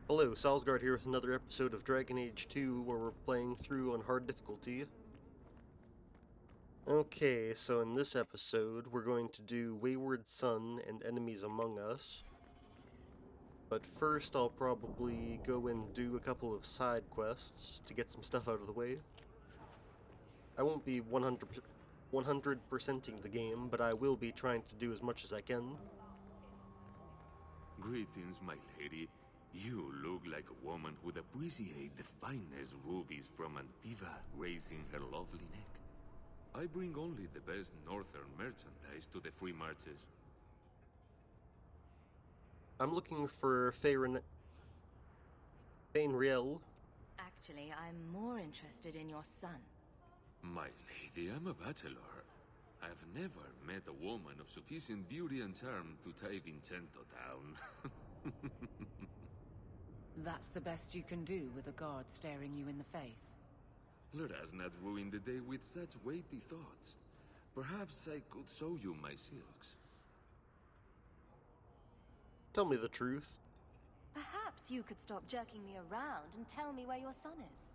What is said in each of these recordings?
Hello, Salzgard here with another episode of Dragon Age 2 where we're playing through on hard difficulty. Okay, so in this episode we're going to do Wayward Son and Enemies Among Us. But first I'll probably go and do a couple of side quests to get some stuff out of the way. I won't be 100%ing the game, but I will be trying to do as much as I can. Greetings, my lady. You look like a woman who'd appreciate the finest rubies from Antiva raising her lovely neck. I bring only the best northern merchandise to the free marches. I'm looking for Fainriel. Actually, I'm more interested in your son. My lady, I'm a bachelor. I've never met a woman of sufficient beauty and charm to tie Vincento down. That's the best you can do with a guard staring you in the face. Let us not ruin the day with such weighty thoughts. Perhaps I could show you my silks. Tell me the truth. Perhaps you could stop jerking me around and tell me where your son is.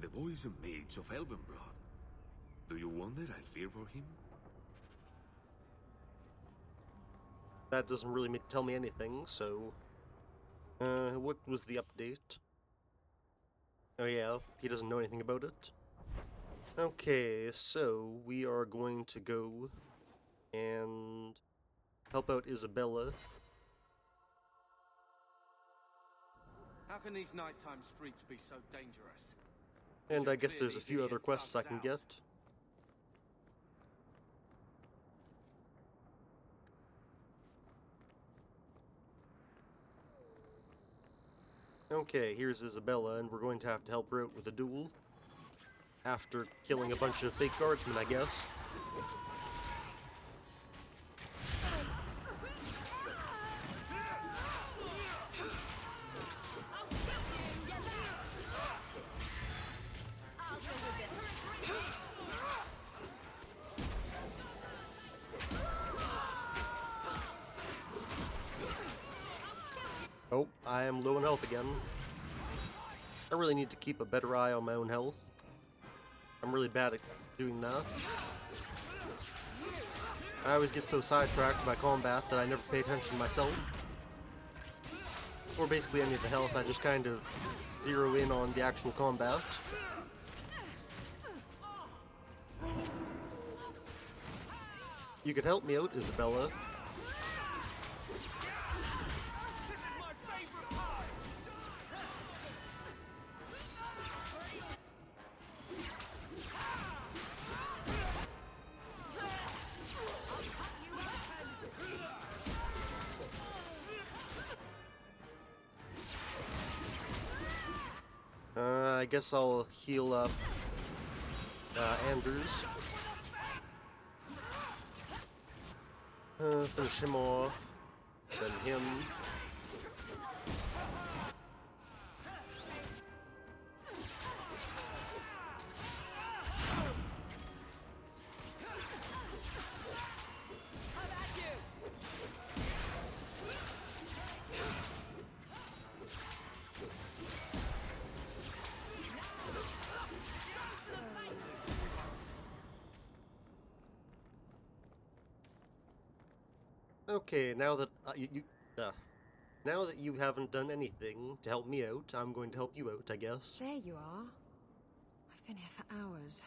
The boy is a mage of elven blood. Do you wonder I fear for him? That doesn't really tell me anything, so... what was the update? Oh yeah, he doesn't know anything about it. Okay, so we are going to go and help out Isabella. How can these nighttime streets be so dangerous? And I guess there's a few other quests I can get. Okay, here's Isabella, and we're going to have to help her out with a duel. After killing a bunch of fake guardsmen, I guess. Oh, I am low in health again. I really need to keep a better eye on my own health. I'm really bad at doing that. I always get so sidetracked by combat that I never pay attention to myself. Or basically any of the health, I just kind of zero in on the actual combat. You could help me out, Isabella. I guess I'll heal up Anders. Finish him off. Then him. Okay, now that now that you haven't done anything to help me out, I'm going to help you out, I guess. There you are. I've been here for hours.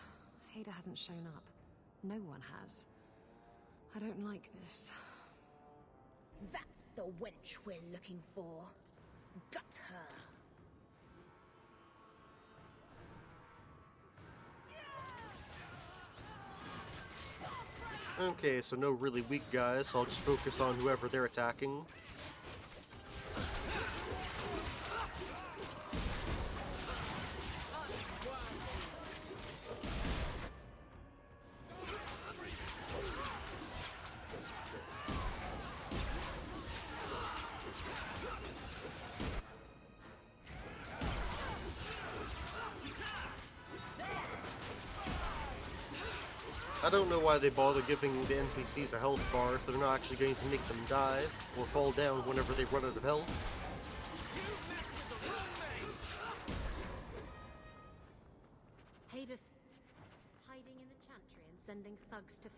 Ada hasn't shown up. No one has. I don't like this. That's the wench we're looking for. Gut her. Okay, so no really weak guys, so I'll just focus on whoever they're attacking. I don't know why they bother giving the NPCs a health bar if they're not actually going to make them die or fall down whenever they run out of health. sending thugs to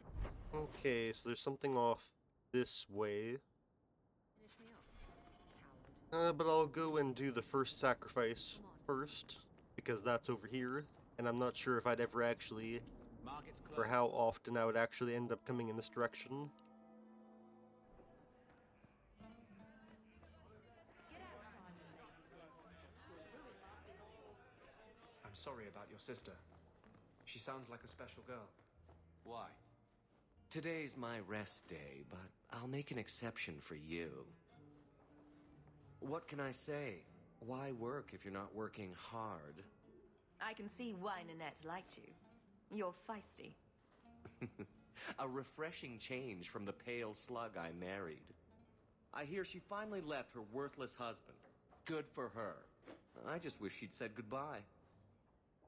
Okay, so there's something off this way. finish me off. Coward. But I'll go and do the first sacrifice first, because that's over here, and I'm not sure if I'd ever actually, Market's or closed. how often I would actually end up coming in this direction. I'm sorry about your sister. She sounds like a special girl. Why? Today's my rest day, but I'll make an exception for you. What can I say? Why work if you're not working hard? I can see why Ninette liked you. You're feisty. A refreshing change from the pale slug I married. I hear she finally left her worthless husband. Good for her. I just wish she'd said goodbye.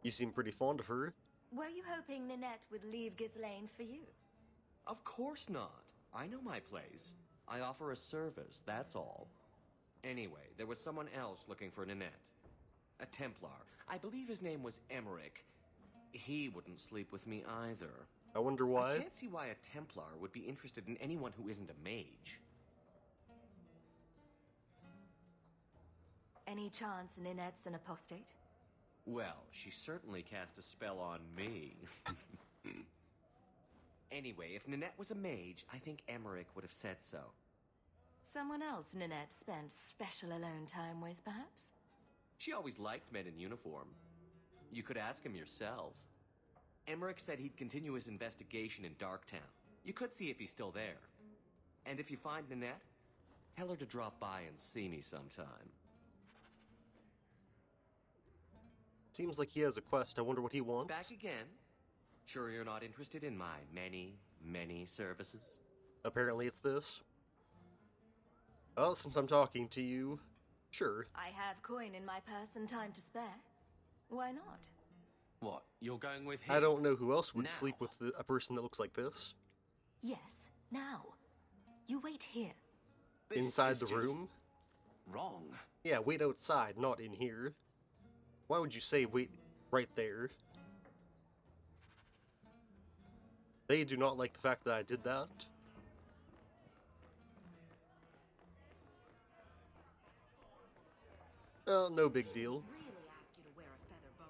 You seem pretty fond of her. Were you hoping Ninette would leave Ghislaine for you? Of course not. I know my place. I offer a service, that's all. Anyway, there was someone else looking for Ninette. A Templar. I believe his name was Emmerich. He wouldn't sleep with me either. I wonder I why. can't see why a Templar would be interested in anyone who isn't a mage. Any chance Ninette's an apostate? Well, she certainly cast a spell on me. Anyway, if Ninette was a mage, I think Emmerich would have said so. Someone else Ninette spent special alone time with, perhaps? She always liked men in uniform. You could ask him yourself. Emmerich said he'd continue his investigation in Darktown. You could see if he's still there. And if you find Ninette, tell her to drop by and see me sometime. Seems like he has a quest. I wonder what he wants. Back again? Sure you're not interested in my many, many services? Apparently it's this. Well, since I'm talking to you, sure. I have coin in my purse and time to spare. Why not? What, you're going with him? I don't know who else would Now. sleep with a person that looks like this. Yes, now. You wait here. This Inside is the just room? Wrong. Yeah, wait outside, not in here. Why would you say wait right there? They do not like the fact that I did that. Well, no big deal. Really ask you to wear a feather boa.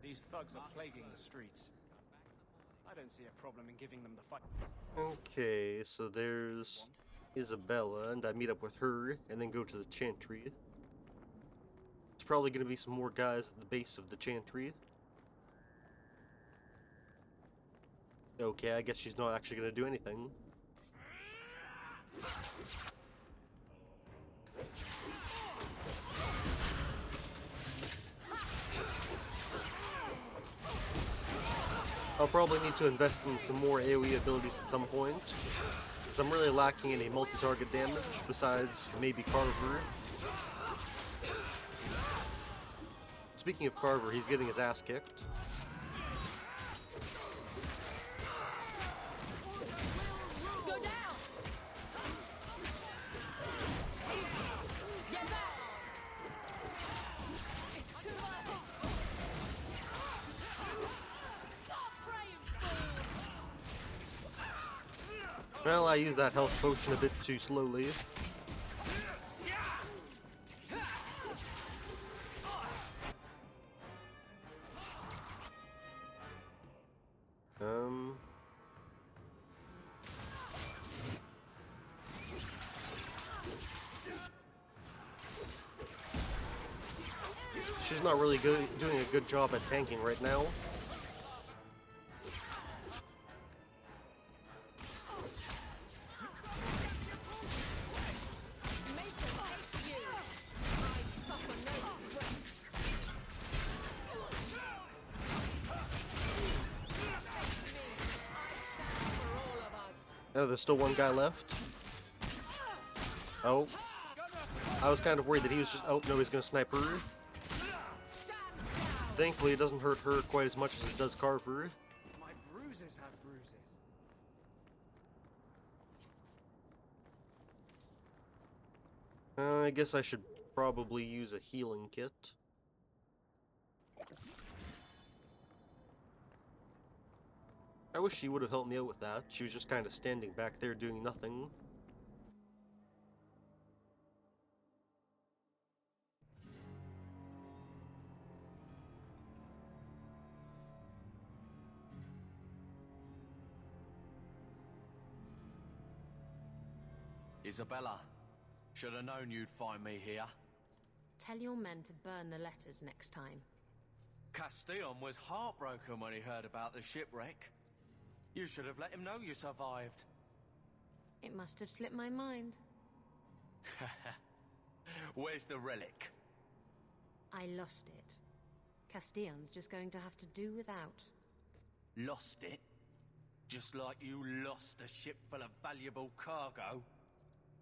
These thugs are plaguing the streets. I don't see a problem in giving them the fight. Okay, so there's Isabella, and I meet up with her, and then go to the Chantry. There's probably going to be some more guys at the base of the Chantry. Okay, I guess she's not actually going to do anything. I'll probably need to invest in some more AoE abilities at some point, because I'm really lacking any multi-target damage, besides maybe Carver. Speaking of Carver, he's getting his ass kicked. Go down! Get back! It's too much! Stop praying, fool! Well, I used that health potion a bit too slowly. She's not really doing a good job at tanking right now. Make them hate you! I suffer no regret. Face me! I stand for all of us! Oh, there's still one guy left. Oh. I was kind of worried that he was just... Oh, no, he's gonna snipe her. Stand down! Thankfully, it doesn't hurt her quite as much as it does Carver. My bruises have bruises. I guess I should probably use a healing kit. wish she would have helped me out with that. She was just kind of standing back there doing nothing. Isabella, should have known you'd find me here. Tell your men to burn the letters next time. Castillon was heartbroken when he heard about the shipwreck. You should have let him know you survived. It must have slipped my mind. Where's the relic? I lost it. Castillon's just going to have to do without. Lost it? Just like you lost a ship full of valuable cargo?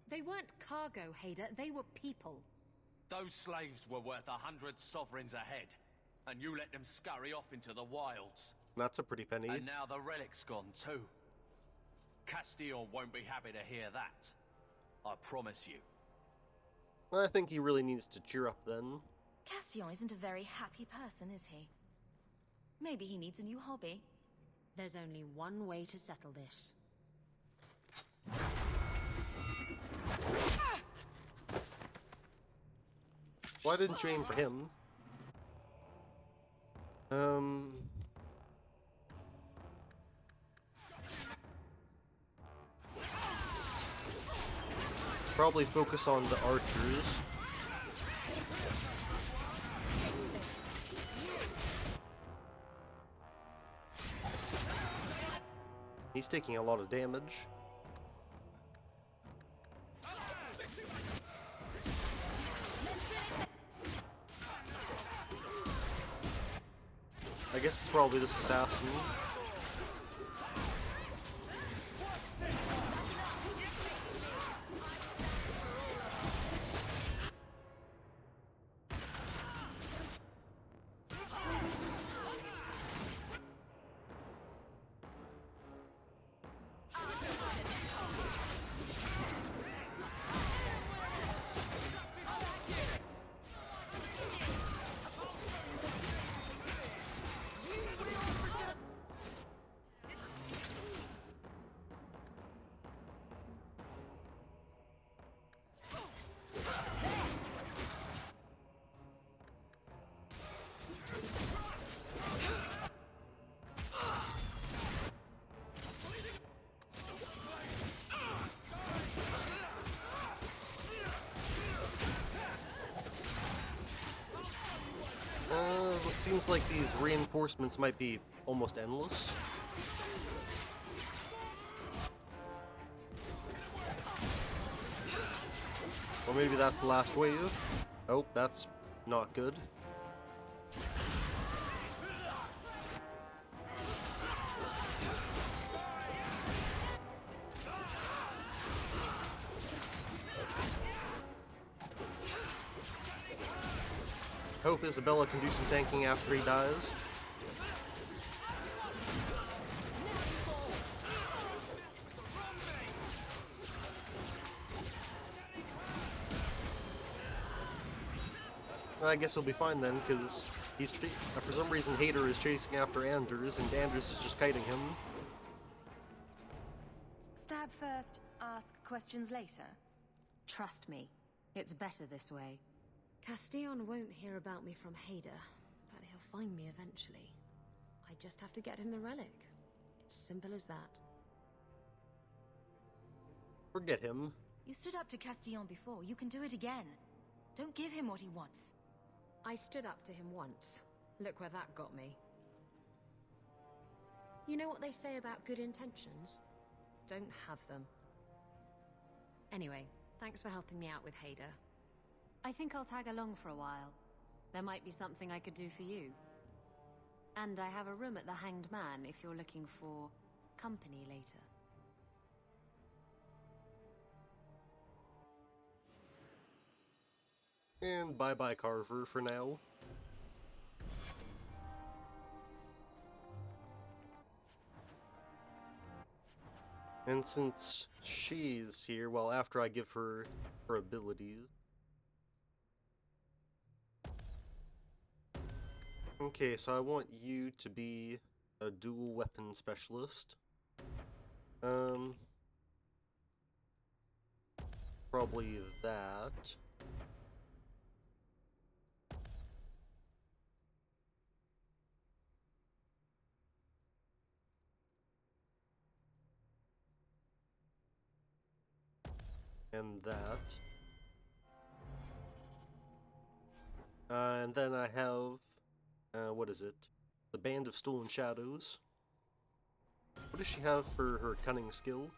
They weren't cargo, Hader. They were people. Those slaves were worth 100 sovereigns a head, and you let them scurry off into the wilds. That's a pretty penny. And now the relic's gone too. Castillon won't be happy to hear that. I promise you. I think he really needs to cheer up then. Castillon isn't a very happy person, is he? Maybe he needs a new hobby. There's only one way to settle this. Why didn't you aim for him? Probably focus on the archers. He's taking a lot of damage. I guess it's probably this assassin. It seems like these reinforcements might be almost endless. Or maybe that's the last wave. Oh, that's not good. Hope Isabella can do some tanking after he dies. I guess he'll be fine then, because he's for some reason Hader is chasing after Anders, and Anders is just kiting him. Stab first, ask questions later. Trust me, it's better this way. Castillon won't hear about me from Hader, but he'll find me eventually. I just have to get him the relic. It's simple as that. Forget him. You stood up to Castillon before. You can do it again. Don't give him what he wants. I stood up to him once. Look where that got me. You know what they say about good intentions? Don't have them. Anyway, thanks for helping me out with Hader. I think I'll tag along for a while. There might be something I could do for you. And I have a room at the Hanged Man if you're looking for company later. And bye-bye Carver for now. And since she's here, well, after I give her her abilities. Okay, so I want you to be a dual weapon specialist. Probably that. And that. And then I have, what is it? The Band of Stolen Shadows. What does she have for her cunning skill?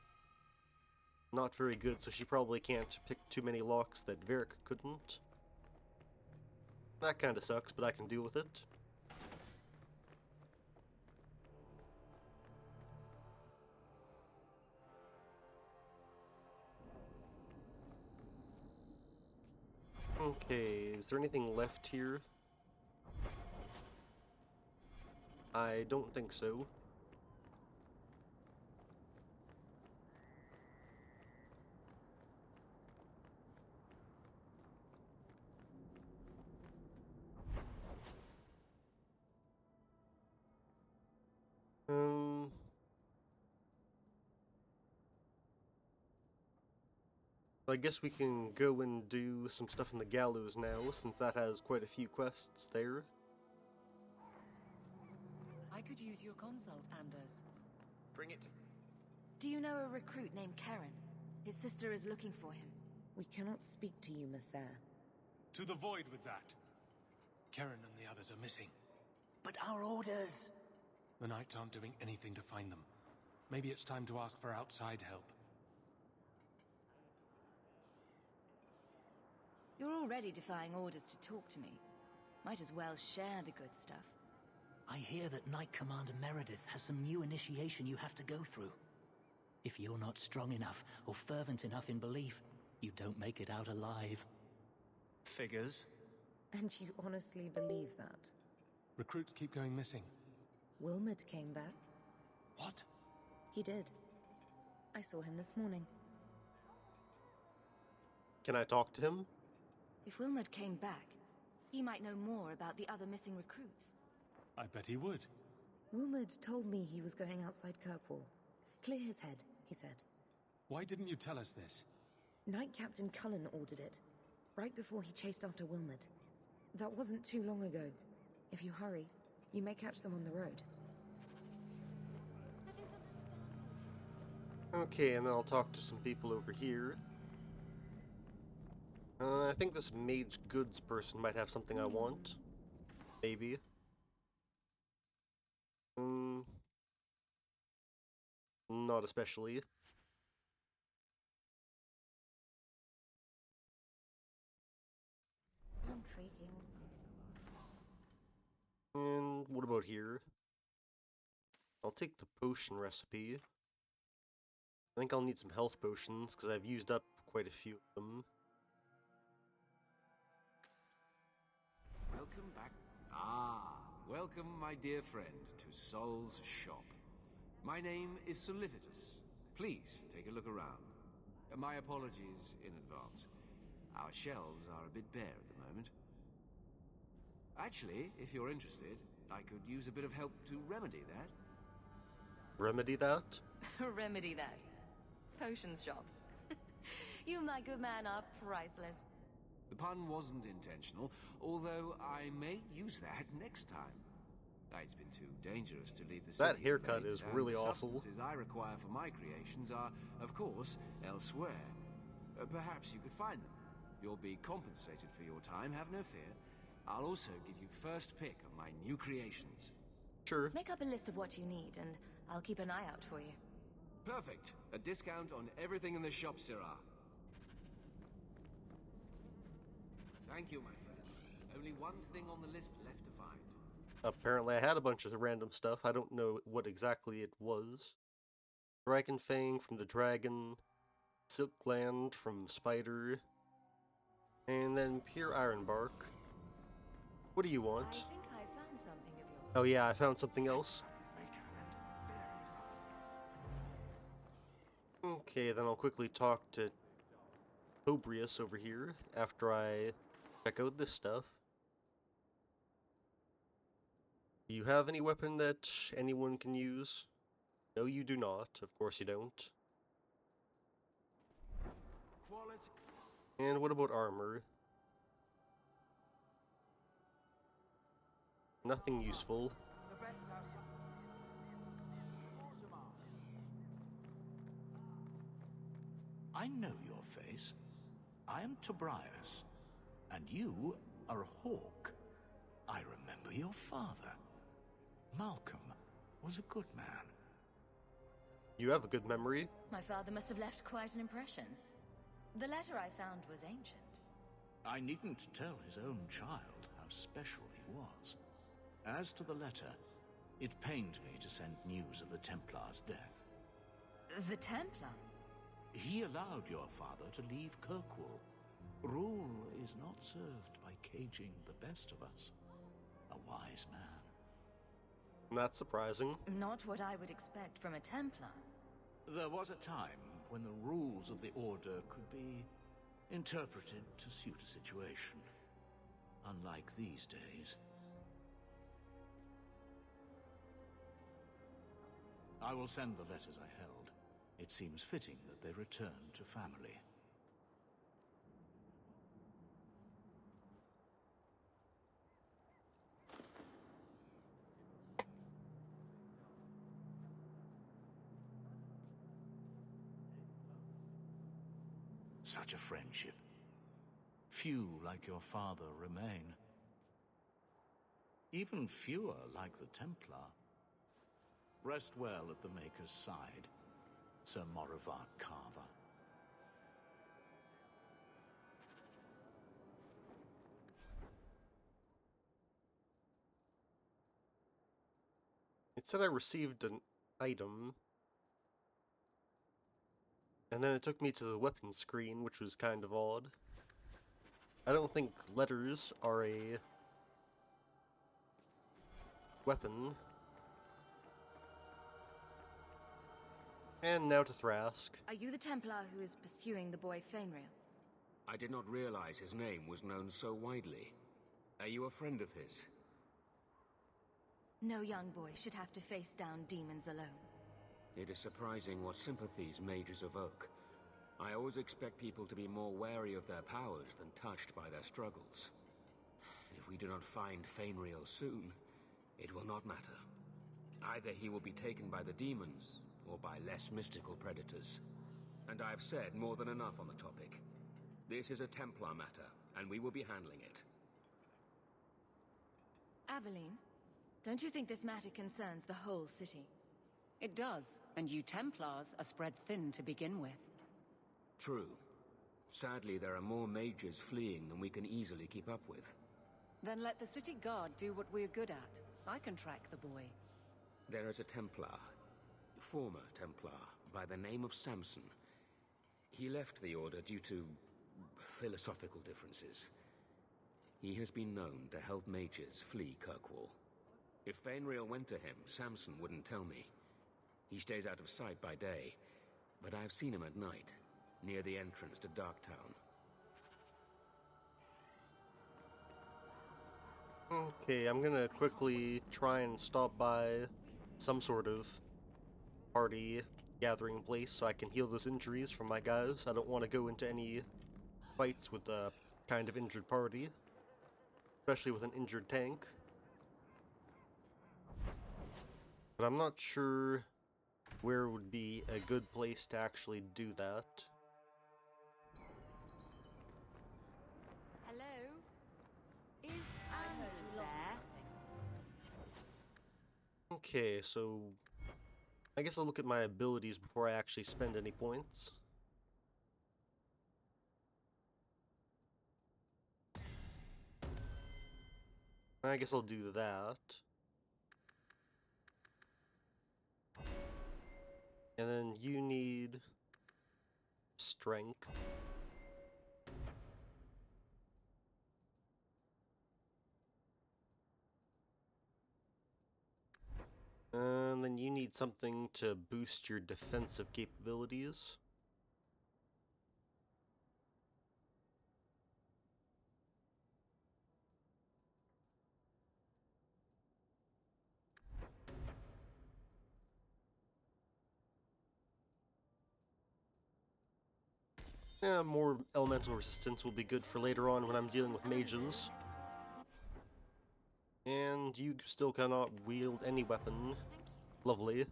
Not very good, so she probably can't pick too many locks that Varric couldn't. That kinda sucks, but I can deal with it. Okay, is there anything left here? I don't think so. I guess we can go and do some stuff in the gallows now, since that has quite a few quests there. I could use your consult, Anders. Bring it to... Do you know a recruit named Karen? His sister is looking for him. We cannot speak to you, Messer. To the void with that. Karen and the others are missing. But our orders... The Knights aren't doing anything to find them. Maybe it's time to ask for outside help. You're already defying orders to talk to me. Might as well share the good stuff. I hear that Knight Commander Meredith has some new initiation you have to go through. If you're not strong enough or fervent enough in belief, you don't make it out alive. Figures. And you honestly believe that? Recruits keep going missing. Wilmot came back. What? He did. I saw him this morning. Can I talk to him? If Wilmot came back, he might know more about the other missing recruits. I bet he would. Wilmot told me he was going outside Kirkwall. Clear his head, he said. Why didn't you tell us this? Knight Captain Cullen ordered it, right before he chased after Wilmot. That wasn't too long ago. If you hurry, you may catch them on the road. Okay, and then I'll talk to some people over here. I think this mage goods person might have something I want. Maybe. Not especially. Intriguing. And what about here? I'll take the potion recipe. I think I'll need some health potions, because I've used up quite a few of them. Welcome back. Welcome, my dear friend, to Sol's shop. My name is Solivitus. Please, take a look around. My apologies in advance. Our shelves are a bit bare at the moment. Actually, if you're interested, I could use a bit of help to remedy that. Remedy that? Remedy that. Potions shop. You, my good man, are priceless. The pun wasn't intentional, although I may use that next time. It's been too dangerous to leave the city. That haircut is really awful. The substances I require for my creations are, of course, elsewhere. Perhaps you could find them. You'll be compensated for your time, have no fear. I'll also give you first pick of my new creations. Sure. Make up a list of what you need, and I'll keep an eye out for you. Perfect. A discount on everything in the shop, Syrah. Thank you, my friend. Only one thing on the list left to find. Apparently I had a bunch of random stuff. I don't know what exactly it was. Dragon Fang from the Dragon, Silk Gland from Spider, and then Pure Iron Bark. What do you want? I think I found something of yours. Oh yeah, I found something else. Okay, then I'll quickly talk to Tobrius over here after I check out this stuff. Do you have any weapon that anyone can use? No, you do not. Of course you don't. Quality. And what about armor? Nothing useful. The best house. I know your face. I am Tobias, and you are a hawk. I remember your father. Malcolm was a good man. You have a good memory. My father must have left quite an impression. The letter I found was ancient. I needn't tell his own child how special he was. As to the letter, it pained me to send news of the Templar's death. The Templar? He allowed your father to leave Kirkwall. Rule is not served by caging the best of us. A wise man. Not surprising. Not what I would expect from a Templar. There was a time when the rules of the Order could be interpreted to suit a situation. Unlike these days. I will send the letters I held. It seems fitting that they return to family. Such a friendship. Few like your father remain. Even fewer like the Templar. Rest well at the Maker's side, Sir Morivard Carver. It said I received an item. And then it took me to the weapons screen, which was kind of odd. I don't think letters are a weapon. And now to Thrask. Are you the Templar who is pursuing the boy Fainrail? I did not realize his name was known so widely. Are you a friend of his? No young boy should have to face down demons alone. It is surprising what sympathies mages evoke. I always expect people to be more wary of their powers than touched by their struggles. If we do not find Fainrail soon, it will not matter. Either he will be taken by the demons, or by less mystical predators. And I have said more than enough on the topic. This is a Templar matter, and we will be handling it. Aveline, don't you think this matter concerns the whole city? It does, and you Templars are spread thin to begin with. True. Sadly, there are more mages fleeing than we can easily keep up with. Then let the city guard do what we're good at. I can track the boy. There is a Templar, former Templar, by the name of Samson. He left the Order due to philosophical differences. He has been known to help mages flee Kirkwall. If Fainrail went to him, Samson wouldn't tell me. He stays out of sight by day, but I've seen him at night, near the entrance to Darktown. Okay, I'm gonna quickly try and stop by some sort of party gathering place so I can heal those injuries from my guys. I don't want to go into any fights with a kind of injured party, especially with an injured tank. But I'm not sure where would be a good place to actually do that. Hello? Is Anne there? Okay, so I guess I'll look at my abilities before I actually spend any points. I guess I'll do that. And then you need strength. And then you need something to boost your defensive capabilities. Yeah, more elemental resistance will be good for later on when I'm dealing with mages. And you still cannot wield any weapon. Lovely.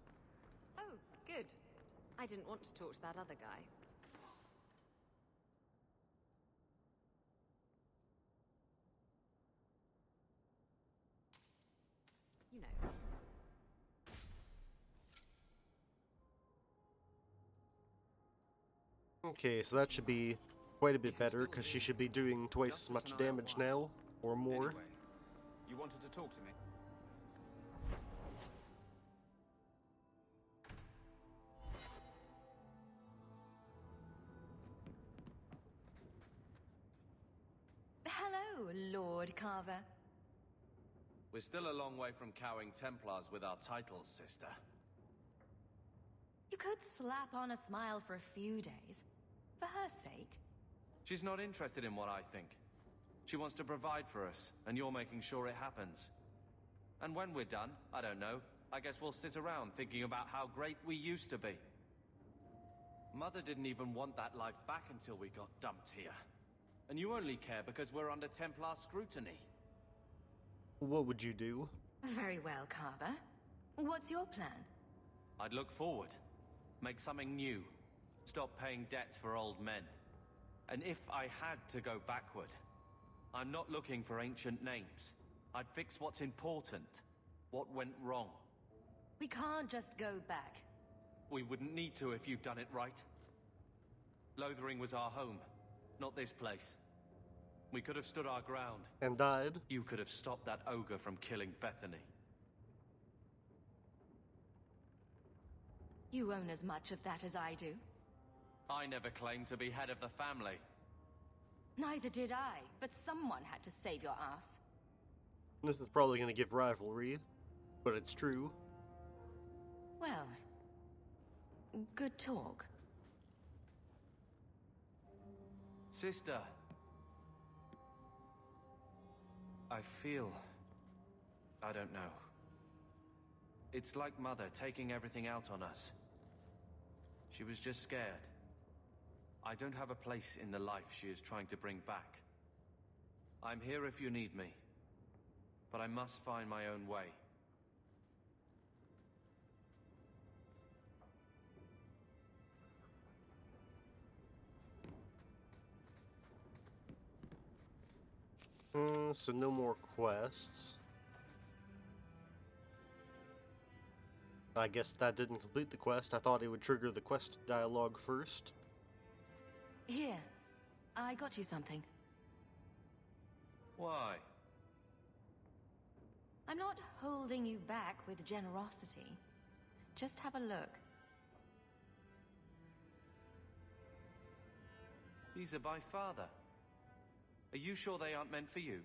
Oh, good. I didn't want to talk to that other guy. You know. Okay, so that should be quite a bit better, because she should be doing twice as much damage now, or more. Anyway, you wanted to talk to me? Hello, Lord Carver. We're still a long way from cowing Templars with our titles, sister. You could slap on a smile for a few days. For her sake. She's not interested in what I think. She wants to provide for us, and you're making sure it happens. And when we're done, I don't know, I guess we'll sit around thinking about how great we used to be. Mother didn't even want that life back until we got dumped here. And you only care because we're under Templar scrutiny. What would you do? Very well, Carver. What's your plan? I'd look forward. Make something new. Stop paying debts for old men. And if I had to go backward, I'm not looking for ancient names. I'd fix what's important. What went wrong. We can't just go back. We wouldn't need to if you'd done it right. Lothering was our home, not this place. We could have stood our ground. And died. You could have stopped that ogre from killing Bethany. You own as much of that as I do. I never claimed to be head of the family. Neither did I, but someone had to save your ass. This is probably going to give rivalry, but it's true. Well, good talk. Sister. I feel... I don't know. It's like Mother taking everything out on us. She was just scared. I don't have a place in the life she is trying to bring back. I'm here if you need me. But I must find my own way. So no more quests. I guess that didn't complete the quest. I thought it would trigger the quest dialogue first. Here, I got you something. Why? I'm not holding you back with generosity. Just have a look. These are by father. Are you sure they aren't meant for you?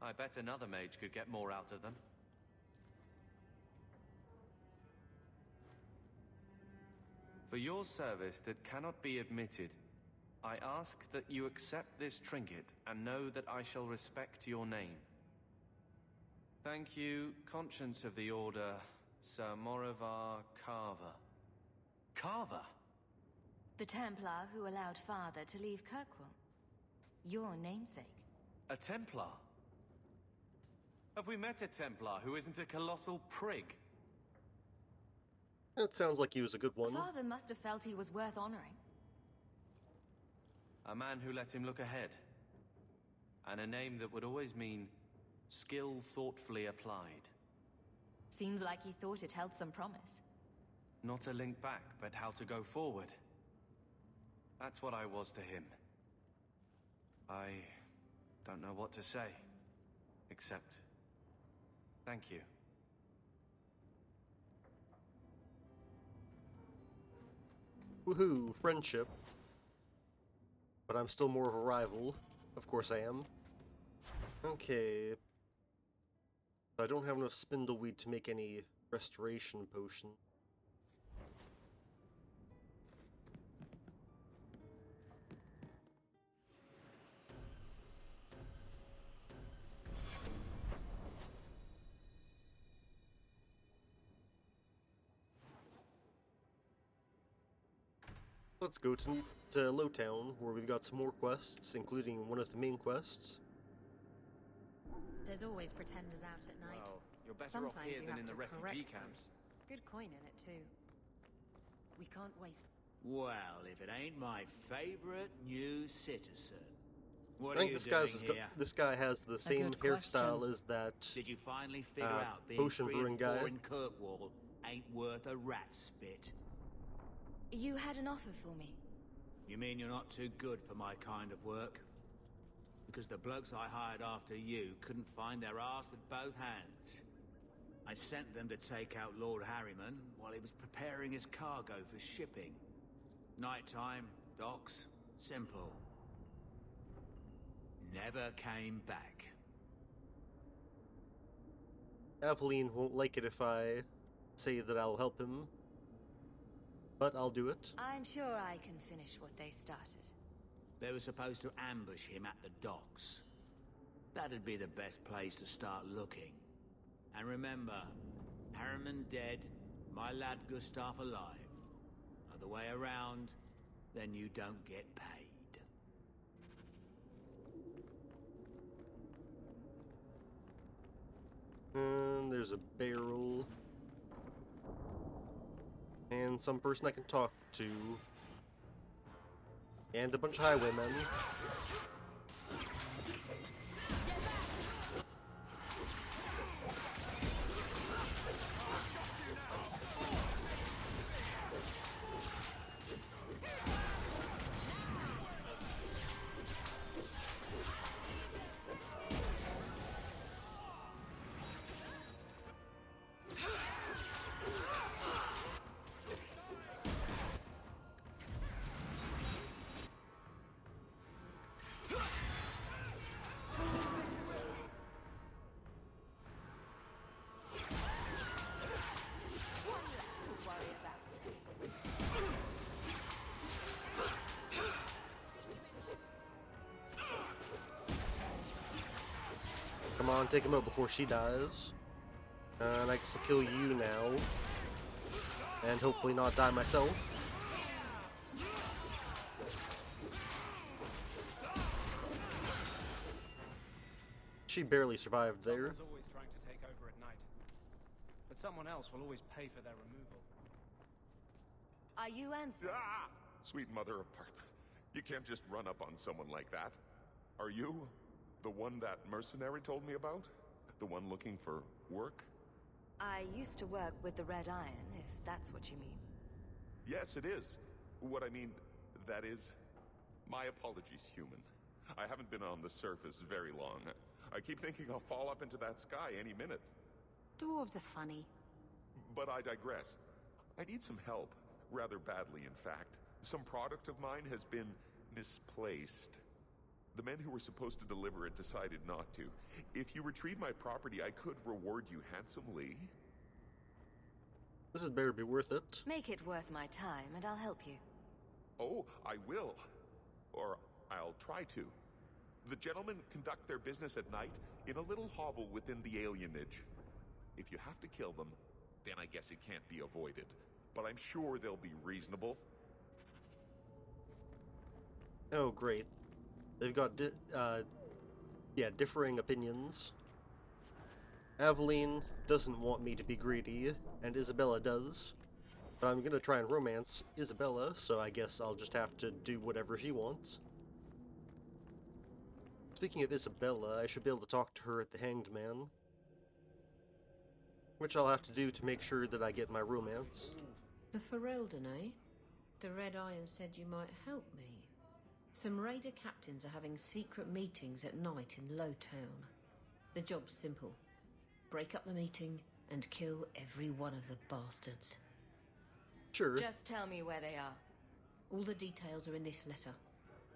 I bet another mage could get more out of them. For your service that cannot be admitted, I ask that you accept this trinket and know that I shall respect your name. Thank you, Conscience of the Order, Sir Morivar Carver. Carver? The Templar who allowed Father to leave Kirkwall. Your namesake. A Templar? Have we met a Templar who isn't a colossal prig? That sounds like he was a good one. Father must have felt he was worth honoring. A man who let him look ahead. And a name that would always mean skill thoughtfully applied. Seems like he thought it held some promise. Not a link back, but how to go forward. That's what I was to him. I don't know what to say, except thank you. Woohoo, friendship. But I'm still more of a rival. Of course I am. Okay. I don't have enough spindleweed to make any restoration potion. Let's go to Lowtown, where we've got some more quests, including one of the main quests. There's always pretenders out at night. Well, you're better Sometimes off here you than have in the to refugee correct camps. them. Good coin in it too. We can't waste. Well, if it ain't my favorite new citizen. What I think are you this doing here? this guy has the same good hairstyle question. as that Did you finally figure out being potion 3 brewing and guy. 4 in Kirkwall ain't worth a rat's spit? You had an offer for me. You mean you're not too good for my kind of work? Because the blokes I hired after you couldn't find their arse with both hands. I sent them to take out Lord Harryman while he was preparing his cargo for shipping. Nighttime, docks, simple. Never came back. Aveline won't like it if I say that I'll help him, but I'll do it. I'm sure I can finish what they started. They were supposed to ambush him at the docks. That'd be the best place to start looking. And remember, Harriman dead, my lad Gustav alive. Other way around, then you don't get paid. And there's a barrel. And some person I can talk to. And a bunch of highwaymen. Come on, take him out before she dies. And I guess I'll kill you now. And hopefully not die myself. She barely survived there. Someone's always trying to take over at night. But someone else will always pay for their removal. Are you answering? Ah! Sweet mother of Parth. You can't just run up on someone like that. Are you the one that mercenary told me about? The one looking for work? I used to work with the Red Iron, if that's what you mean. Yes, it is. What I mean, that is... My apologies, human. I haven't been on the surface very long. I keep thinking I'll fall up into that sky any minute. Dwarves are funny. But I digress. I need some help. Rather badly, in fact. Some product of mine has been misplaced. The men who were supposed to deliver it decided not to. If you retrieve my property, I could reward you handsomely. This had better be worth it. Make it worth my time, and I'll help you. Oh, I will. Or I'll try to. The gentlemen conduct their business at night in a little hovel within the alienage. If you have to kill them, then I guess it can't be avoided. But I'm sure they'll be reasonable. Oh, great. They've got, differing opinions. Aveline doesn't want me to be greedy, and Isabella does. But I'm gonna try and romance Isabella, so I guess I'll just have to do whatever she wants. Speaking of Isabella, I should be able to talk to her at the Hanged Man. Which I'll have to do to make sure that I get my romance. The Ferelden, eh? The Red Iron said you might help me. Some raider captains are having secret meetings at night in Lowtown. The job's simple. Break up the meeting and kill every one of the bastards. Sure. Just tell me where they are. All the details are in this letter.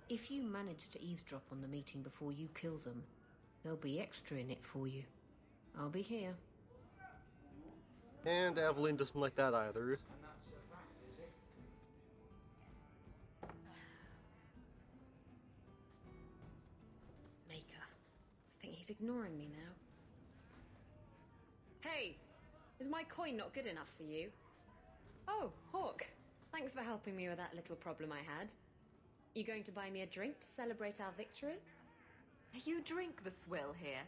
If you manage to eavesdrop on the meeting before you kill them, there'll be extra in it for you. I'll be here. And Aveline doesn't like that either. And that's a fact, is it? Maker. I think he's ignoring me now. Hey! Is my coin not good enough for you? Oh, Hawk. Thanks for helping me with that little problem I had. You going to buy me a drink to celebrate our victory? You drink the swill here.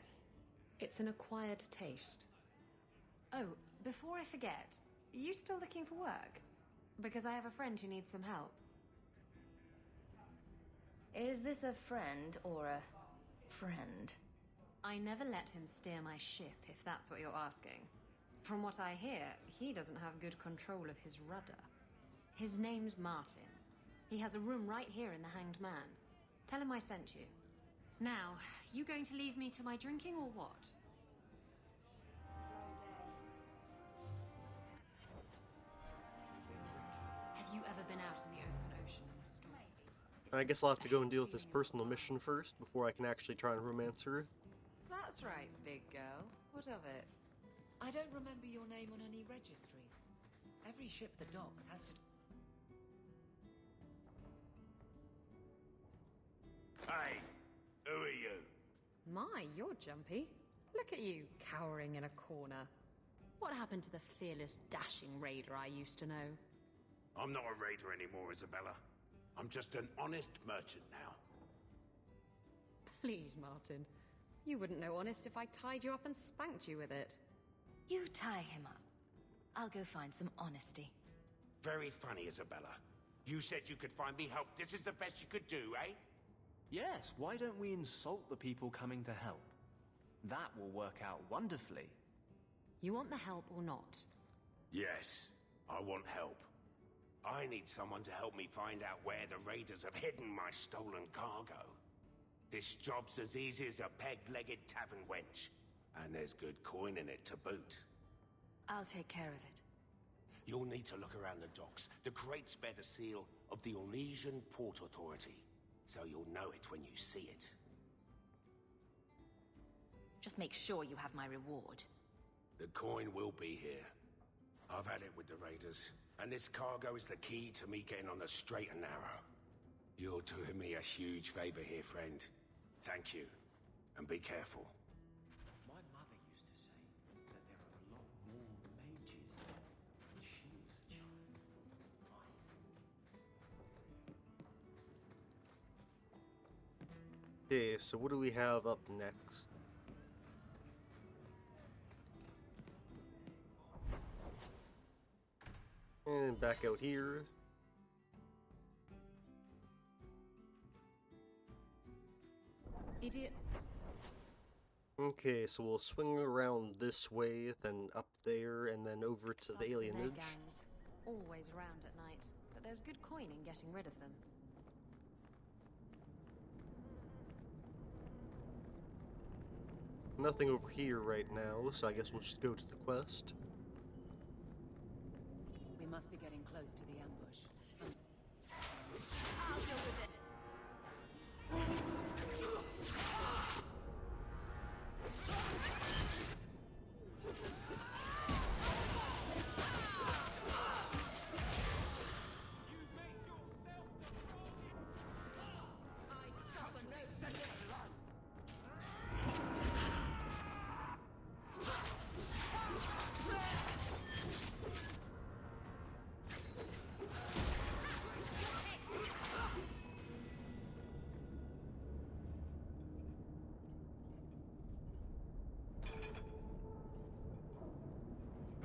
It's an acquired taste. Oh, before I forget, you still looking for work? Because I have a friend who needs some help. Is this a friend or a friend? I never let him steer my ship, if that's what you're asking. From what I hear, he doesn't have good control of his rudder. His name's Martin. He has a room right here in the Hanged Man. Tell him I sent you. Now, you going to leave me to my drinking or what? Have you ever been out in the open ocean in a storm? I guess I'll have to go and deal with this personal mission first before I can actually try and romance her. That's right, big girl. What of it? I don't remember your name on any registries. Every ship that docks has to... Hey, who are you? My, you're jumpy. Look at you, cowering in a corner. What happened to the fearless, dashing raider I used to know? I'm not a raider anymore, Isabella. I'm just an honest merchant now. Please, Martin. You wouldn't know honest if I tied you up and spanked you with it. You tie him up. I'll go find some honesty. Very funny, Isabella. You said you could find me help. This is the best you could do, eh? Yes, why don't we insult the people coming to help? That will work out wonderfully. You want the help or not? Yes, I want help. I need someone to help me find out where the raiders have hidden my stolen cargo. This job's as easy as a peg-legged tavern wench. And there's good coin in it to boot. I'll take care of it. You'll need to look around the docks. The crates bear the seal of the Orlesian Port Authority, so you'll know it when you see it. Just make sure you have my reward. The coin will be here. I've had it with the raiders, and this cargo is the key to me getting on the straight and narrow. You're doing me a huge favor here, friend. Thank you, and be careful. My mother used to say that there are a lot more mages than when she was a child. Okay, so what do we have up next? And back out here. Idiot. Okay, so we'll swing around this way, then up there, and then over to the Thugs and their alienage. gangs. Always around at night, but there's good coin in getting rid of them. Nothing over here right now, so I guess we'll just go to the quest. We must be getting close to the ambush. I'll deal with it.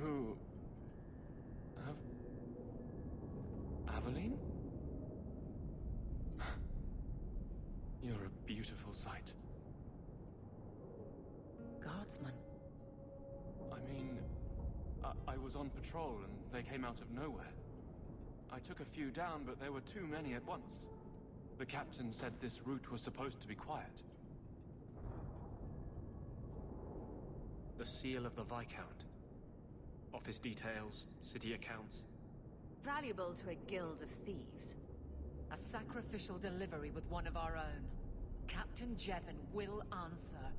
Who? Aveline? You're a beautiful sight. Guardsman. I mean, I was on patrol and they came out of nowhere. I took a few down, but there were too many at once. The captain said this route was supposed to be quiet. The seal of the Viscount. Office details, city accounts. Valuable to a guild of thieves. A sacrificial delivery with one of our own. Captain Jevon will answer.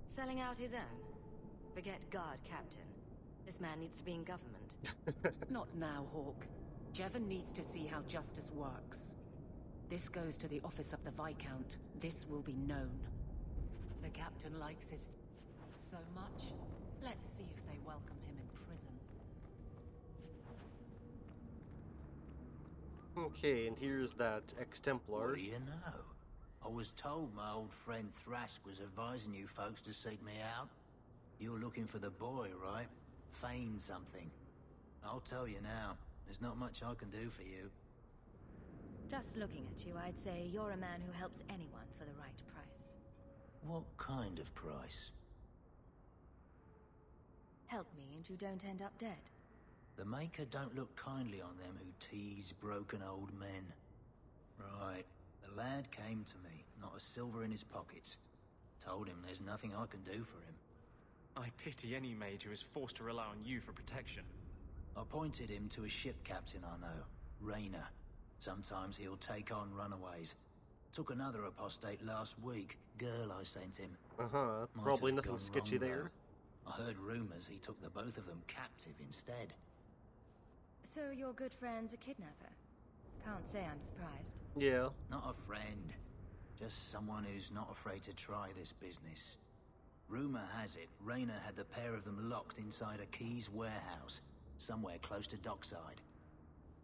Selling out his own? Forget guard, Captain. This man needs to be in government. Not now, Hawk. Jevon needs to see how justice works. This goes to the office of the Viscount. This will be known. The captain likes his so much. Let's see if they welcome him in prison. Okay, and here's that ex-Templar. What do you know? I was told my old friend Thrask was advising you folks to seek me out. You're looking for the boy, right? Feign something. I'll tell you now, there's not much I can do for you. Just looking at you, I'd say you're a man who helps anyone for the right price. What kind of price? Help me and you don't end up dead. The Maker don't look kindly on them who tease broken old men. Right, the lad came to me, not a silver in his pockets. Told him there's nothing I can do for him. I pity any mage who is forced to rely on you for protection. I pointed him to a ship captain I know, Rayner. Sometimes he'll take on runaways. Took another apostate last week, girl I sent him. Probably Might have nothing gone sketchy wrong, there. though. I heard rumors he took the both of them captive instead. So your good friend's a kidnapper? Can't say I'm surprised. Yeah. Not a friend. Just someone who's not afraid to try this business. Rumor has it, Rayner had the pair of them locked inside a Keys warehouse, somewhere close to dockside.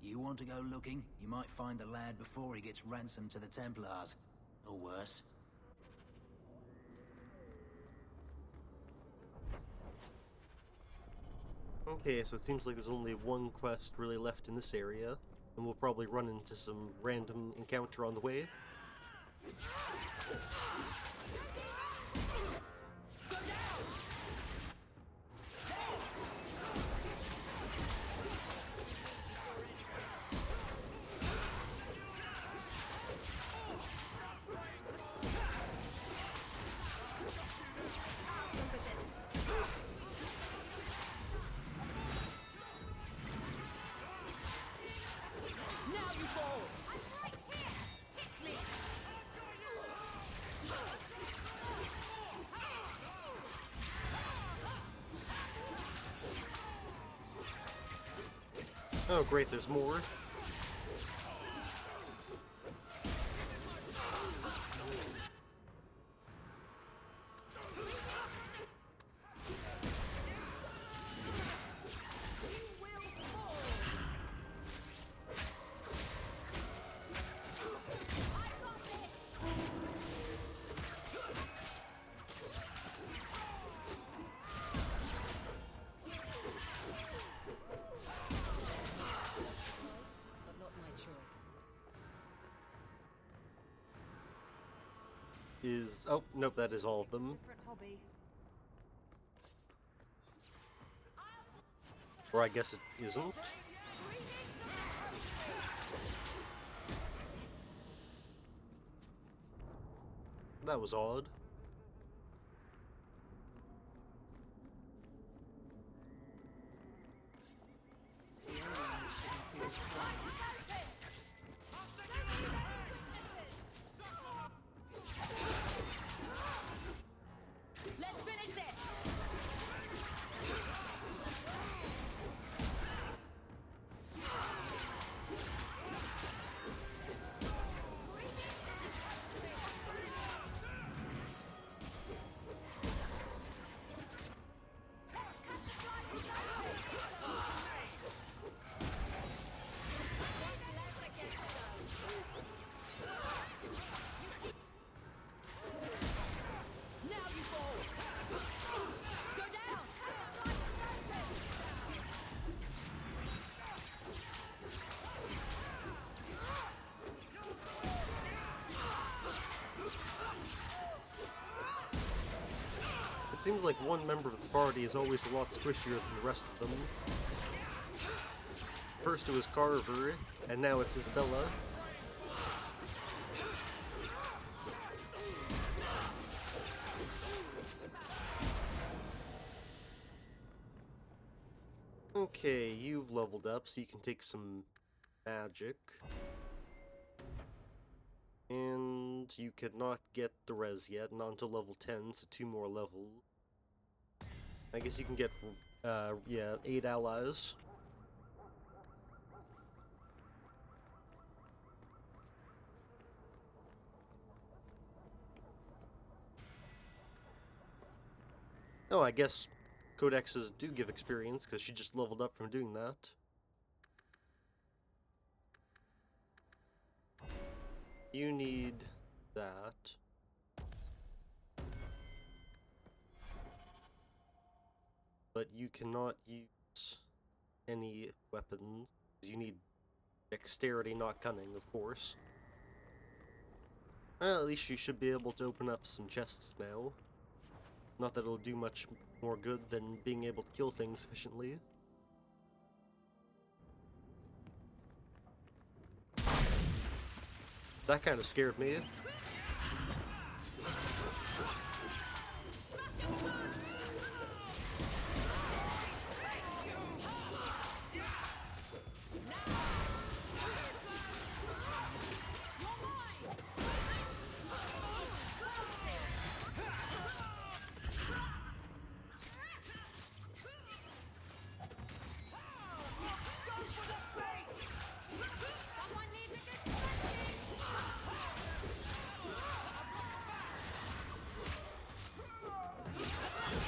You want to go looking, you might find the lad before he gets ransomed to the Templars. Or worse. Okay, so it seems like there's only one quest really left in this area, and we'll probably run into some random encounter on the way. Oh great, there's more. Oh, nope, that is all of them. Different hobby. Or I guess it isn't. That was odd. Let's finish this! It seems like one member of the party is always a lot squishier than the rest of them. First it was Carver, and now it's Isabella. Okay, you've leveled up, so you can take some magic. And you cannot get the res yet, not until level 10, so 2 more levels. I guess you can get, yeah, 8 allies. Oh, I guess codexes do give experience, because she just leveled up from doing that. You need that. But you cannot use any weapons. You need dexterity, not cunning, of course. Well, at least you should be able to open up some chests now. Not that it'll do much more good than being able to kill things efficiently. That kind of scared me.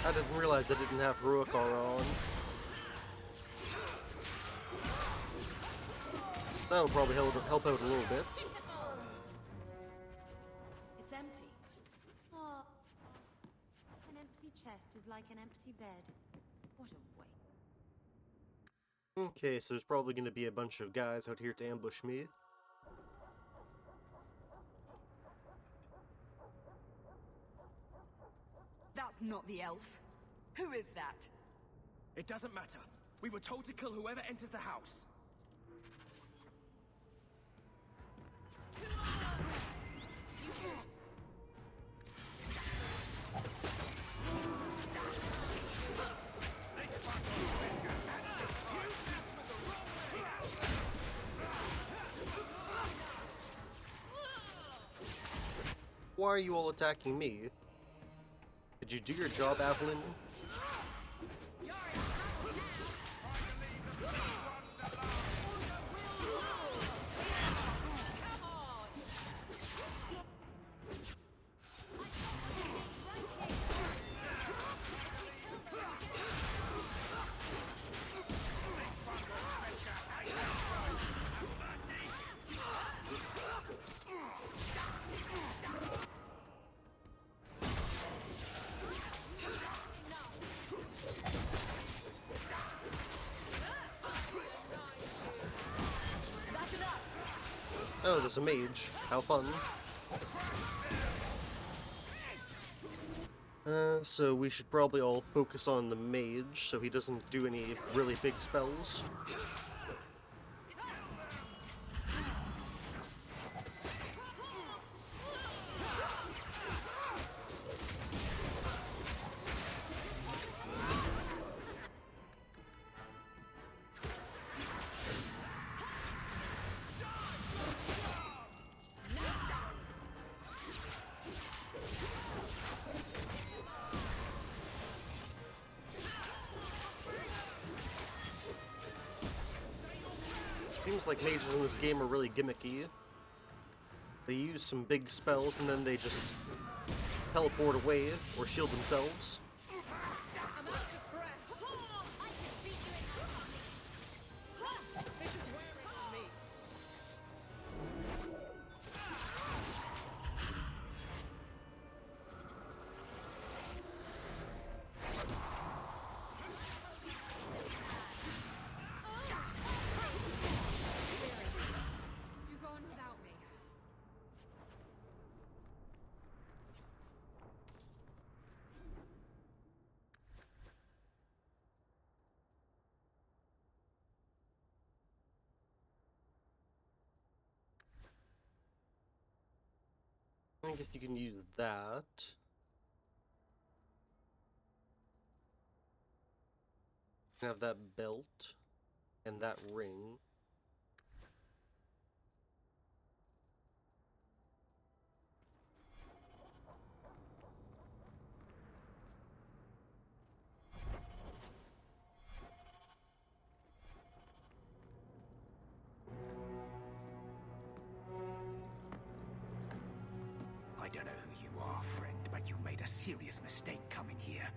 I didn't realize I didn't have heroic aura on. That'll probably help out a little bit. It's empty. Oh, an empty chest is like an empty bed. What a waste. Okay, so there's probably going to be a bunch of guys out here to ambush me. That's not the elf. Who is that? It doesn't matter. We were told to kill whoever enters the house. Why are you all attacking me? Did you do your job, Avalyn? Oh, there's a mage. How fun. So we should probably all focus on the mage so he doesn't do any really big spells. Seems like mages in this game are really gimmicky. They use some big spells and then they just teleport away or shield themselves. I guess you can use that. Have that belt and that ring. I don't know who you are, friend, but you made a serious mistake coming here.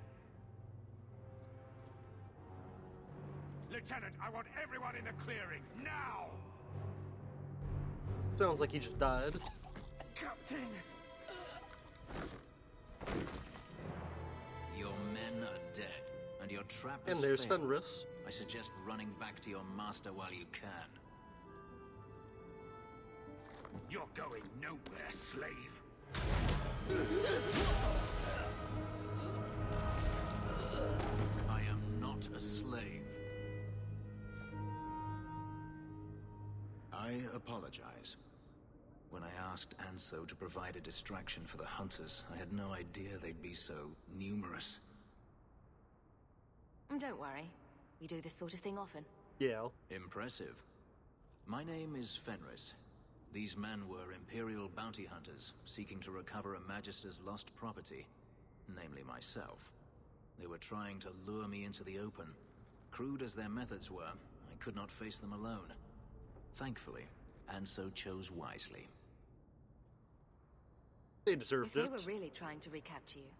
Lieutenant, I want everyone in the clearing, now! Sounds like he just died. Captain! Your men are dead, and your trap is And there's failed. Fenris. I suggest running back to your master while you can. You're going nowhere, slave. I am not a slave. I apologize. When I asked Anso to provide a distraction for the hunters, I had no idea they'd be so numerous. Don't worry. We do this sort of thing often. Yeah. Impressive. My name is Fenris. These men were Imperial bounty hunters, seeking to recover a Magister's lost property, namely myself. They were trying to lure me into the open. Crude as their methods were, I could not face them alone. Thankfully, Anso chose wisely. They deserved If it. they were really trying to recapture you,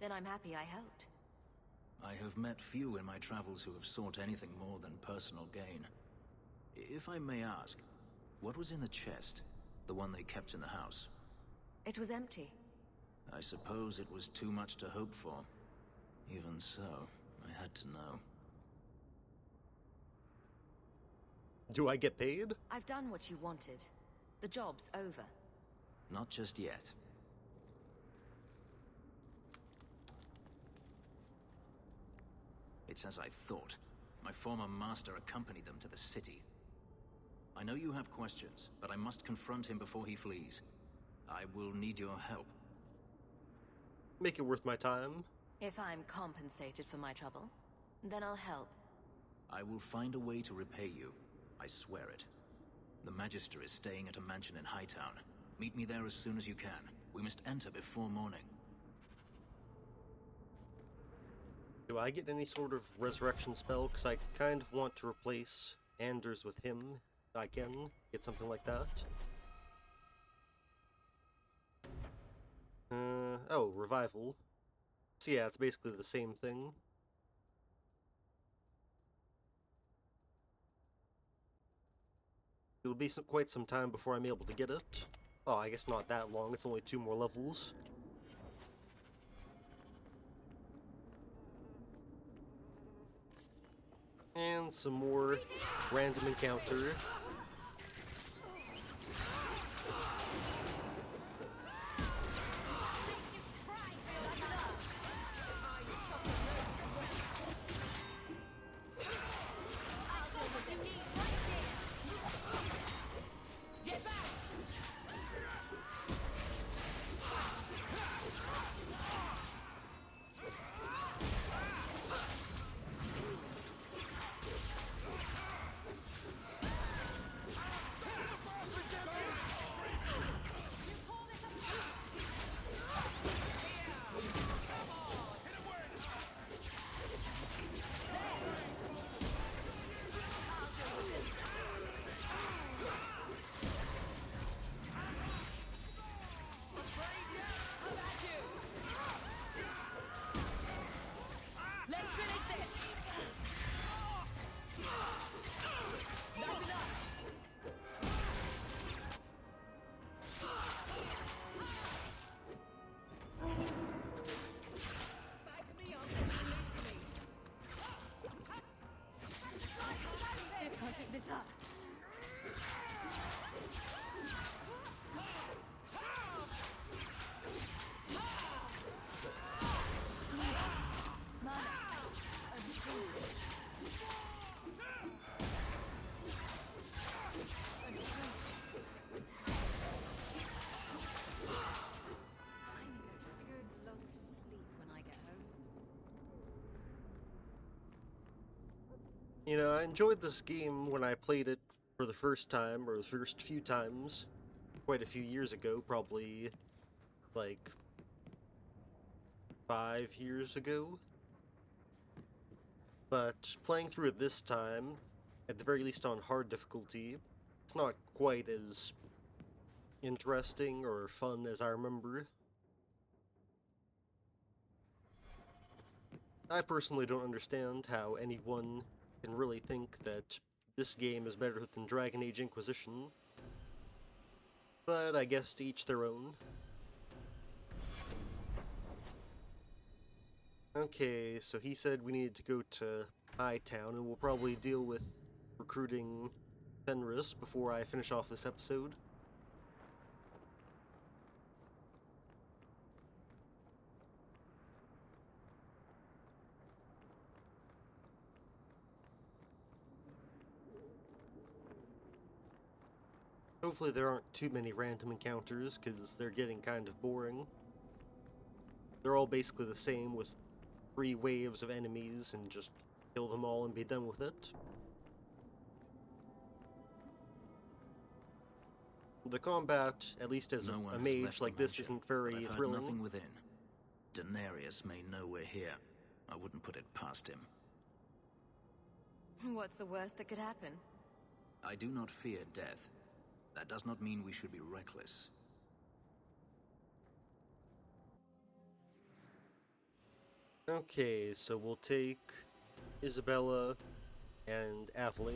then I'm happy I helped. I have met few in my travels who have sought anything more than personal gain. If I may ask, what was in the chest? The one they kept in the house? It was empty. I suppose it was too much to hope for. Even so, I had to know. Do I get paid? I've done what you wanted. The job's over. Not just yet. It's as I thought. My former master accompanied them to the city. I know you have questions, but I must confront him before he flees. I will need your help. Make it worth my time. If I'm compensated for my trouble, then I'll help. I will find a way to repay you. I swear it. The Magister is staying at a mansion in Hightown. Meet me there as soon as you can. We must enter before morning. Do I get any sort of resurrection spell? Because I kind of want to replace Anders with him. I can get something like that. Oh, revival. So yeah, it's basically the same thing. It'll be quite some time before I'm able to get it. Oh, I guess not that long. It's only 2 more levels. And some more random encounter. You know, I enjoyed this game when I played it for the first time, or the first few times, quite a few years ago, probably, like, 5 years ago. But playing through it this time, at the very least on hard difficulty, it's not quite as interesting or fun as I remember. I personally don't understand how anyone can really think that this game is better than Dragon Age Inquisition. but I guess to each their own. Okay, so he said we needed to go to Hightown, and we'll probably deal with recruiting Fenris before I finish off this episode. Hopefully there aren't too many random encounters, because they're getting kind of boring. They're all basically the same, with 3 waves of enemies, and just kill them all and be done with it. The combat, at least as a mage like this, isn't very thrilling. Nothing within. Daenerys may know we're here. I wouldn't put it past him. What's the worst that could happen? I do not fear death. That does not mean we should be reckless. Okay, so we'll take Isabella and Aveline,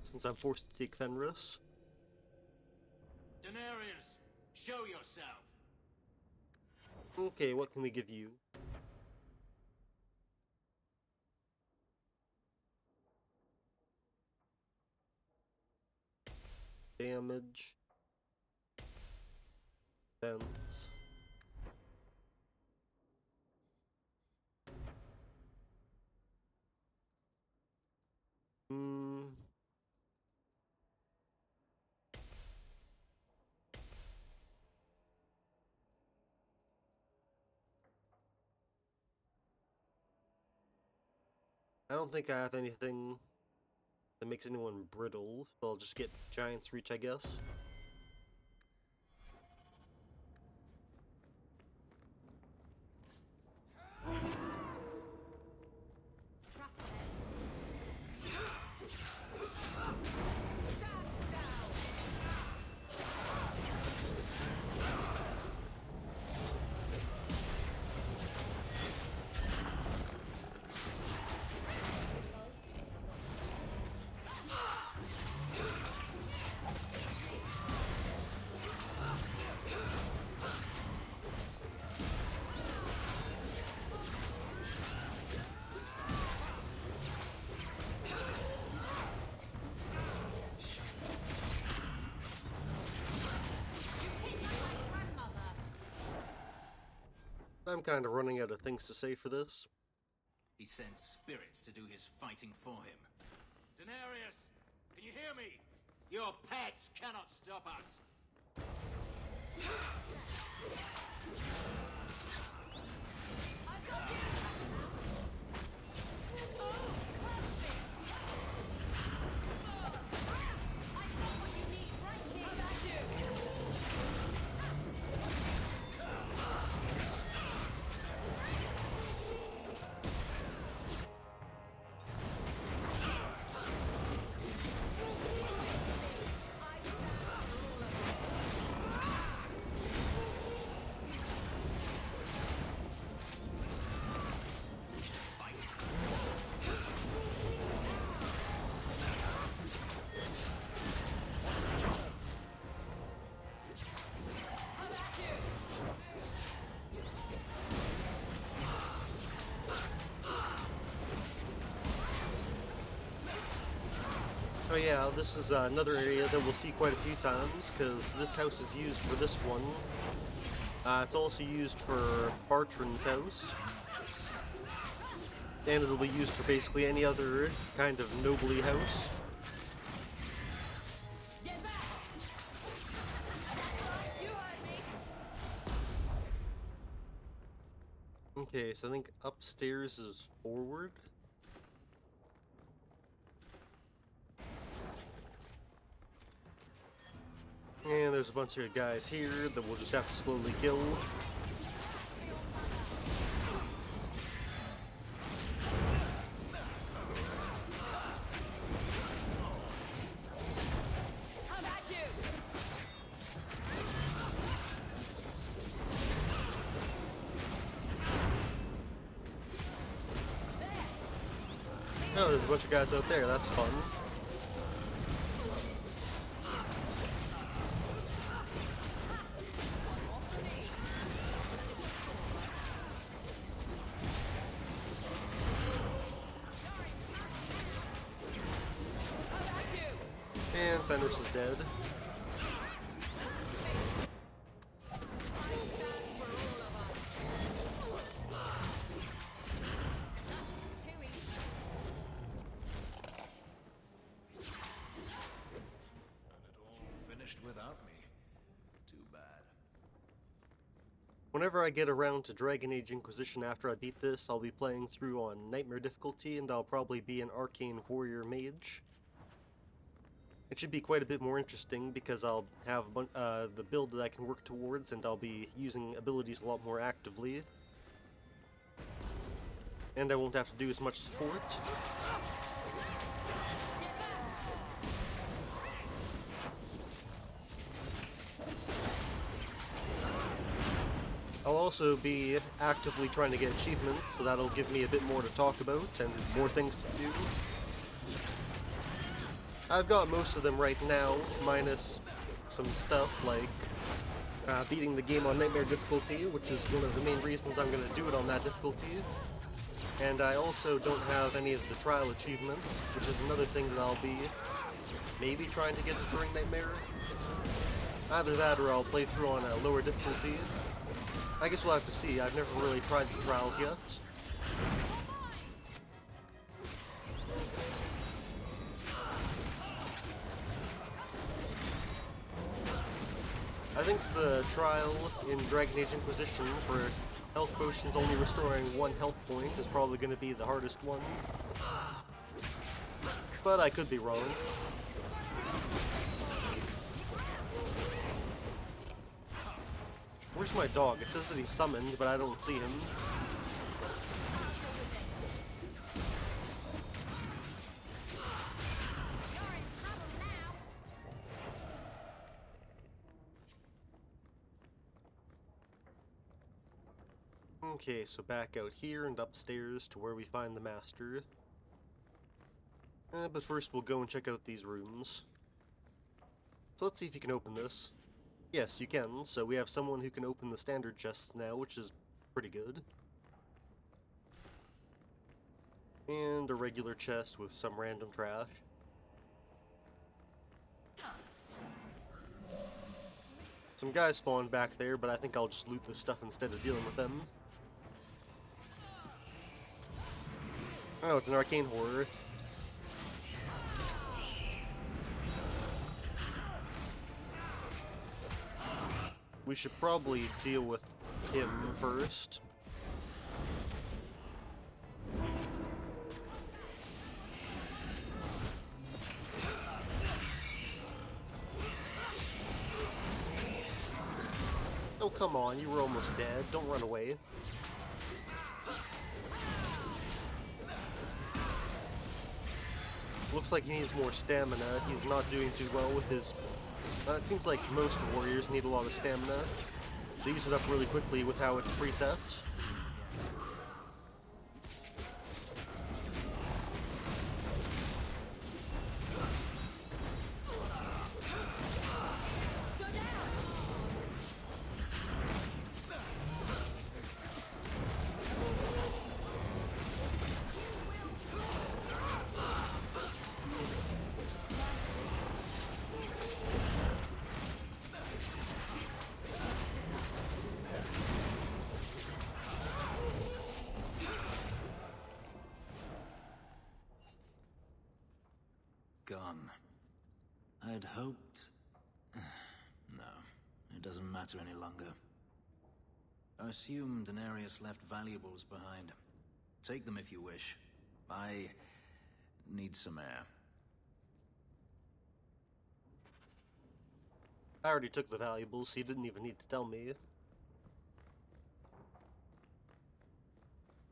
since I'm forced to take Fenris. Daenerys, show yourself. Okay, what can we give you? Damage. Defense. I don't think I have anything that makes anyone brittle, so I'll just get Giant's Reach, I guess. I'm kind of running out of things to say for this. He sends spirits to do his fighting for him. Daenerys, can you hear me? Your pets cannot stop us. Oh yeah, this is another area that we'll see quite a few times, because this house is used for this one. It's also used for Bartrand's house. And it'll be used for basically any other kind of nobly house. Okay, so I think upstairs is forward. And there's a bunch of guys here that we'll just have to slowly kill. Oh, there's a bunch of guys out there, that's fun. Fenris is dead. Finished without me. Too bad. Whenever I get around to Dragon Age Inquisition after I beat this, I'll be playing through on Nightmare difficulty, and I'll probably be an Arcane Warrior Mage. It should be quite a bit more interesting because I'll have the build that I can work towards, and I'll be using abilities a lot more actively. And I won't have to do as much support. I'll also be actively trying to get achievements, so that'll give me a bit more to talk about and more things to do. I've got most of them right now, minus some stuff like beating the game on Nightmare difficulty, which is one of the main reasons I'm going to do it on that difficulty. And I also don't have any of the trial achievements, which is another thing that I'll be maybe trying to get during Nightmare. Either that or I'll play through on a lower difficulty. I guess we'll have to see. I've never really tried the trials yet. I think the trial in Dragon Age Inquisition for health potions only restoring 1 health point is probably going to be the hardest one. But I could be wrong. Where's my dog? It says that he's summoned, but I don't see him. Okay, so back out here and upstairs to where we find the master. But first we'll go and check out these rooms. So let's see if you can open this. Yes, you can, so we have someone who can open the standard chests now, which is pretty good. And a regular chest with some random trash. Some guys spawned back there, but I think I'll just loot this stuff instead of dealing with them. Oh, it's an arcane horror. We should probably deal with him first. Oh, come on, you were almost dead. Don't run away. Looks like he needs more stamina. He's not doing too well with his... it seems like most warriors need a lot of stamina. They use it up really quickly with how it's preset. Gone. I'd hoped... No, it doesn't matter any longer. I assume Denarius left valuables behind. Take them if you wish. I need some air. I already took the valuables, so you didn't even need to tell me.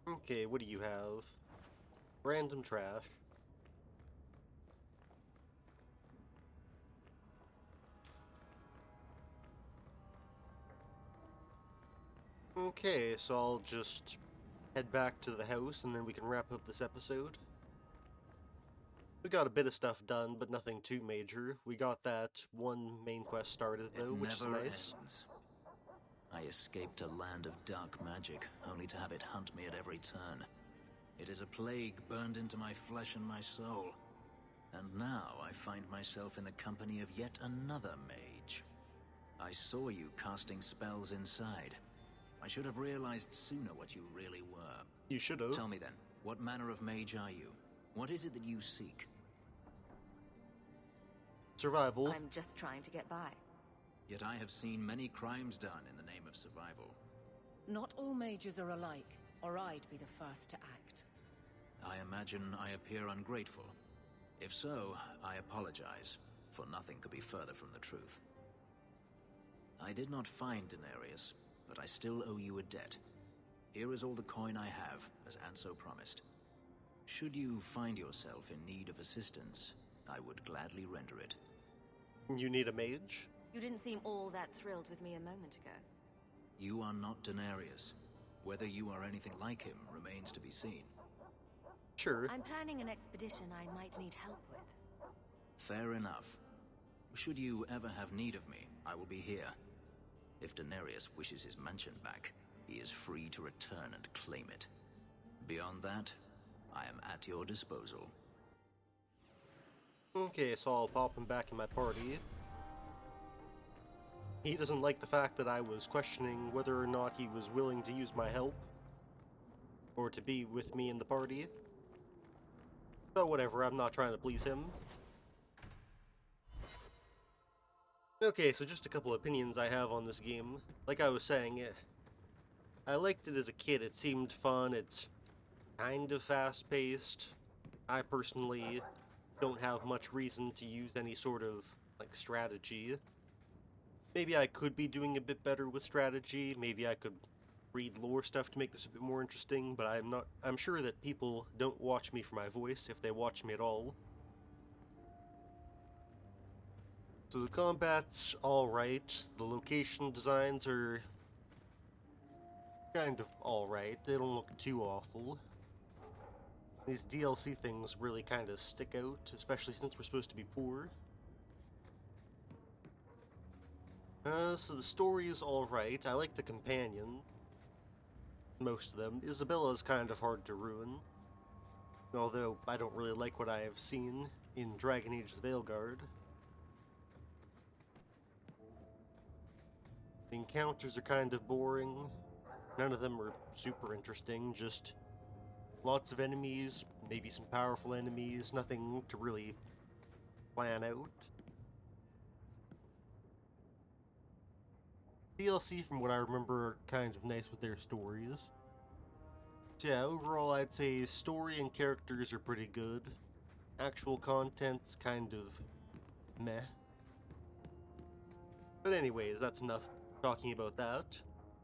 Okay, what do you have? Random trash. Okay, so I'll just head back to the house and then we can wrap up this episode. We got a bit of stuff done, but nothing too major. We got that one main quest started though, which is nice. Ends. I escaped a land of dark magic, only to have it hunt me at every turn. It is a plague burned into my flesh and my soul. And now I find myself in the company of yet another mage. I saw you casting spells inside. I should have realized sooner what you really were. You should have. Tell me then, what manner of mage are you? What is it that you seek? Survival. I'm just trying to get by. Yet I have seen many crimes done in the name of survival. Not all mages are alike, or I'd be the first to act. I imagine I appear ungrateful. If so, I apologize, for nothing could be further from the truth. I did not find Denarius, but I still owe you a debt. Here is all the coin I have, as Anso promised. Should you find yourself in need of assistance, I would gladly render it. You need a mage? You didn't seem all that thrilled with me a moment ago. You are not Denarius. Whether you are anything like him remains to be seen. Sure. I'm planning an expedition I might need help with. Fair enough. Should you ever have need of me, I will be here. If Denarius wishes his mansion back, he is free to return and claim it. Beyond that, I am at your disposal. Okay, so I'll pop him back in my party. He doesn't like the fact that I was questioning whether or not he was willing to use my help, or to be with me in the party. But whatever, I'm not trying to please him. Okay, so just a couple opinions I have on this game. Like I was saying, I liked it as a kid. It seemed fun. It's kind of fast-paced. I personally don't have much reason to use any sort of, like, strategy. Maybe I could be doing a bit better with strategy. Maybe I could read lore stuff to make this a bit more interesting, but I'm sure that people don't watch me for my voice, if they watch me at all. So the combat's alright, the location designs are kind of alright, they don't look too awful. These DLC things really kind of stick out, especially since we're supposed to be poor. So the story is alright, I like the companion. Most of them. Isabella's kind of hard to ruin. Although, I don't really like what I have seen in Dragon Age the Veilguard. The encounters are kind of boring. None of them are super interesting, just lots of enemies, maybe some powerful enemies, nothing to really plan out. DLC, from what I remember, are kind of nice with their stories. So yeah, overall I'd say story and characters are pretty good. Actual content's kind of meh. But anyways, that's enough talking about that.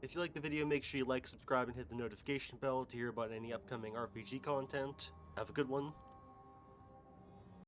If you like the video, make sure you like, subscribe, and hit the notification bell to hear about any upcoming RPG content. Have a good one.